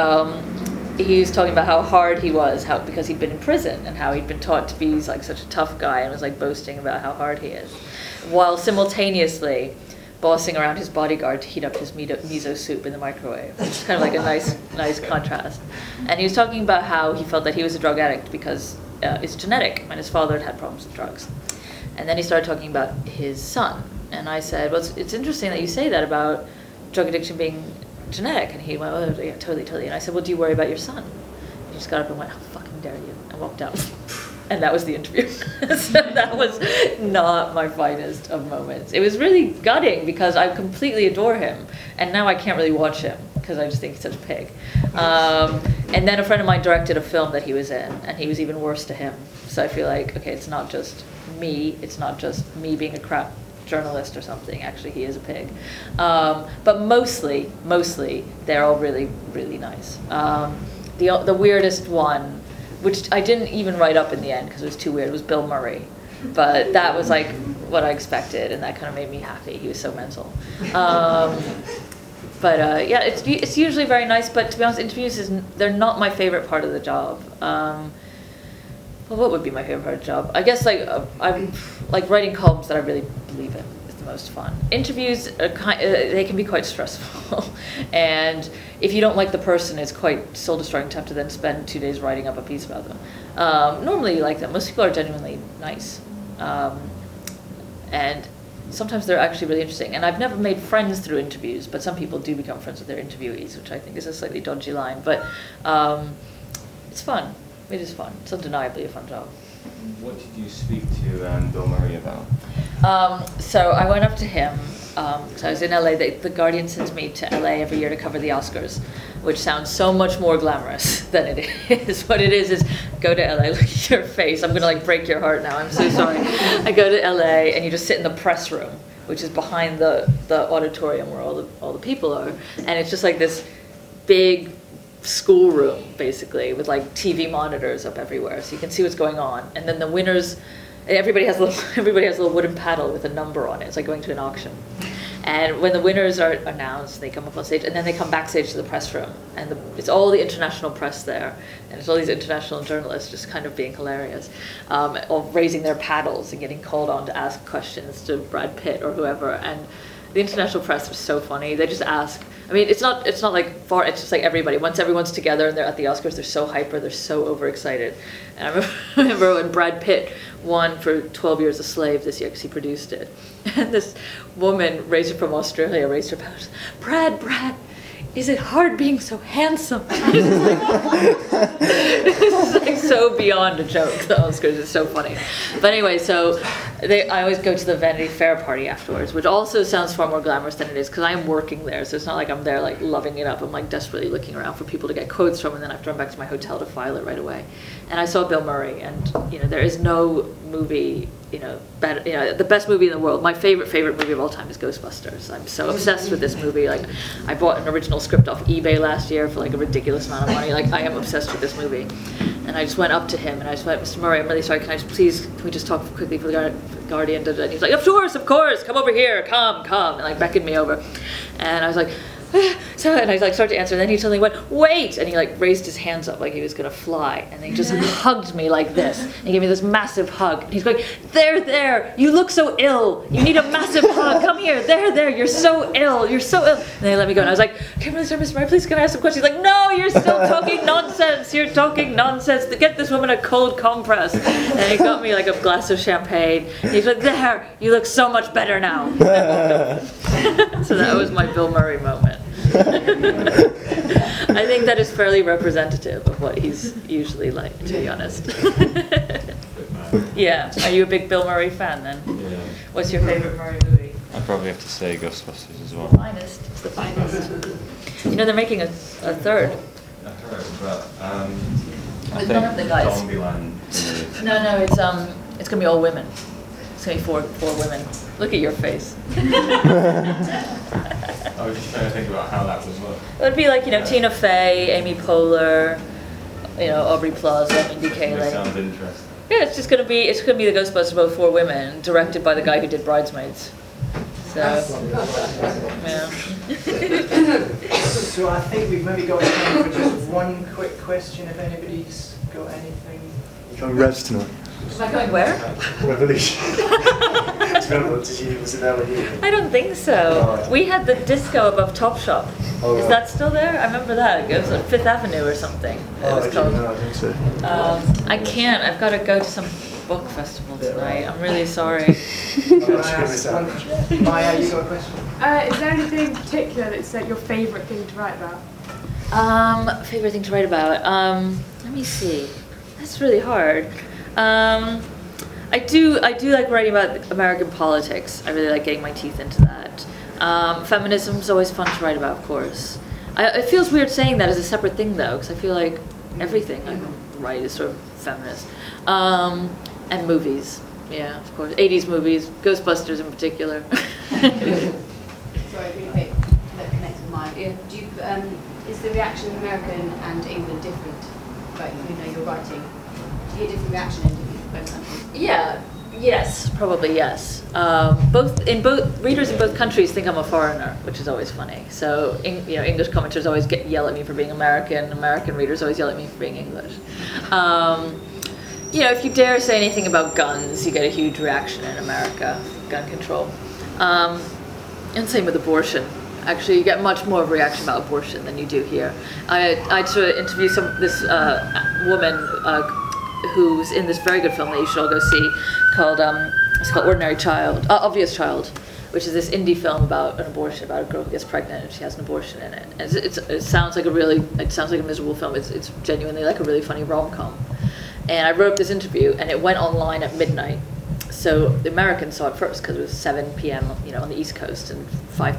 he was talking about how hard he was, because he'd been in prison, and how he'd been taught to be like such a tough guy, and was like boasting about how hard he is, while simultaneously bossing around his bodyguard to heat up his miso soup in the microwave. It's kind of like a nice contrast. And he was talking about how he felt that he was a drug addict because it's genetic, and his father had problems with drugs. And then he started talking about his son. And I said, well, it's interesting that you say that about drug addiction being genetic. And he went, oh, yeah, totally, totally. And I said, well, do you worry about your son? He just got up and went, how fucking dare you? And walked out. And that was the interview. So that was not my finest of moments. It was really gutting because I completely adore him. And now I can't really watch him because I just think he's such a pig. And then a friend of mine directed a film that he was in, and he was even worse to him. So I feel like, okay, it's not just me. It's not just me being a crap journalist or something. Actually, he is a pig. But mostly, they're all really, really nice. The weirdest one, which I didn't even write up in the end because it was too weird, was Bill Murray. But that was like what I expected, and that kind of made me happy. He was so mental. Yeah, it's usually very nice, but to be honest, interviews, they're not my favorite part of the job. Well, what would be my favorite part of the job? I guess I'm like writing columns that I really believe in is the most fun. Interviews are they can be quite stressful, and if you don't like the person, it's quite soul-destroying to have to then spend 2 days writing up a piece about them. Normally you like them. Most people are genuinely nice, and sometimes they're actually really interesting. And I've never made friends through interviews, but some people do become friends with their interviewees, which I think is a slightly dodgy line. But it's fun. It is fun. It's undeniably a fun job. What did you speak to Bill Murray about? So I went up to him, because I was in LA. The Guardian sends me to LA every year to cover the Oscars, which sounds so much more glamorous than it is. What it is go to LA, look at your face. I'm going to like break your heart now. I'm so sorry. I go to LA and you just sit in the press room, which is behind the auditorium where all the people are. And it's just like this big schoolroom, basically, with like TV monitors up everywhere, so you can see what's going on. And then the winners, everybody has a little wooden paddle with a number on it. It's like going to an auction. And when the winners are announced, they come up on stage, and then they come backstage to the press room, and it's all the international press there, and it's all these international journalists just kind of being hilarious, all raising their paddles and getting called on to ask questions to Brad Pitt or whoever. And the international press was so funny. They just ask. I mean, it's not like far. It's just like everybody. Once everyone's together and they're at the Oscars, they're so hyper. They're so overexcited. And I remember when Brad Pitt won for 12 Years a Slave this year because he produced it. And this woman from Australia raised her paddle. Brad, is it hard being so handsome? It's like so beyond a joke. The Oscars is so funny. But anyway, so I always go to the Vanity Fair party afterwards, which also sounds far more glamorous than it is because I am working there. So it's not like I'm there like loving it up. I'm like desperately looking around for people to get quotes from, and then I have to run back to my hotel to file it right away. And I saw Bill Murray, and there is no movie better. The best movie in the world. My favorite movie of all time is Ghostbusters. I'm so obsessed with this movie. Like, I bought an original script off eBay last year for like a ridiculous amount of money. Like, I am obsessed with this movie. And I just went up to him and I just went, Mr. Murray, I'm really sorry. Can we just talk quickly for the Guardian? And he's like, of course, come over here, come, and like beckoned me over. And I was like, and I like started to answer, and then he suddenly went, wait, and he like raised his hands up like he was gonna fly, and he just hugged me like this, and he gave me this massive hug, and he's going, there, you look so ill, you need a massive hug, come here, there, you're so ill, and they let me go, and I was like, okay, really sorry, Mr. Murray, please can I ask some questions? He's like, no, you're still talking nonsense, get this woman a cold compress, and he got me like a glass of champagne, and he's like, there, you look so much better now. So that was my Bill Murray moment. I think that is fairly representative of what he's usually like, to be honest. Yeah. Are you a big Bill Murray fan then? Yeah. What's your favorite Murray movie? I'd probably have to say Ghostbusters as well. Finest. It's the finest. They're making a third. I heard, but I With think none of the guys. Zombieland. No, it's gonna be all women. It's gonna be four women. Look at your face. I was just trying to think about how that would work. It would be like, Tina Fey, Amy Poehler, Aubrey Plaza, Mindy Kaling. That sounds interesting. Yeah, it's gonna be the Ghostbusters about 4 women, directed by the guy who did Bridesmaids. So, yeah. So I think we've maybe got time for just one quick question, if anybody's got anything. You're going Revs tonight. Am I going where? Revolution. Was it LA? I don't think so. We had the disco above Topshop. Is that still there? I remember that. It was on 5th Avenue or something. It was called. No, I think so. I can't. I've got to go to some book festival tonight. I'm really sorry. Maya, you got a question? Is there anything in particular that's like your favourite thing to write about? Favorite thing to write about? Let me see. That's really hard. I do like writing about American politics. I really like getting my teeth into that. Feminism is always fun to write about, of course. It feels weird saying that as a separate thing, though, because I feel like everything I write is sort of feminist. And movies, yeah, of course. 80s movies, Ghostbusters in particular. Sorry, really quick, that connects with mine. Do you, is the reaction in America and England different? Like, you know, you're writing. Do you get different reaction in both countries? Yeah. Yes, probably yes. Readers in both countries think I'm a foreigner, which is always funny. So, English commenters always yell at me for being American. American readers always yell at me for being English. If you dare say anything about guns, you get a huge reaction in America, gun control. And same with abortion. Actually, you get much more of a reaction about abortion than you do here. I sort of interviewed this woman who's in this very good film that you should all go see called it's called Obvious Child, which is this indie film about an abortion, about a girl who gets pregnant and she has an abortion in it. And it sounds like a miserable film. It's genuinely like a really funny rom-com. And I wrote this interview, and it went online at midnight. So the Americans saw it first because it was 7 p.m. On the East Coast and 4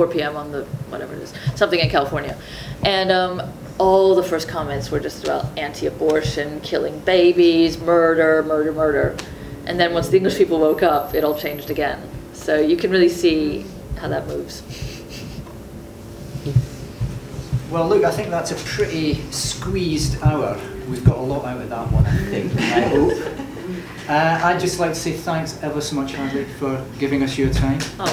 p.m. on the whatever it is, something in California. And all the first comments were just about anti-abortion, killing babies, murder, murder, murder. And then once the English people woke up, it all changed again. So you can really see how that moves. Well, look, I think that's a pretty squeezed hour. We've got a lot out of that one, I think, I hope. I'd just like to say thanks ever so much, Hadley, for giving us your time. Oh.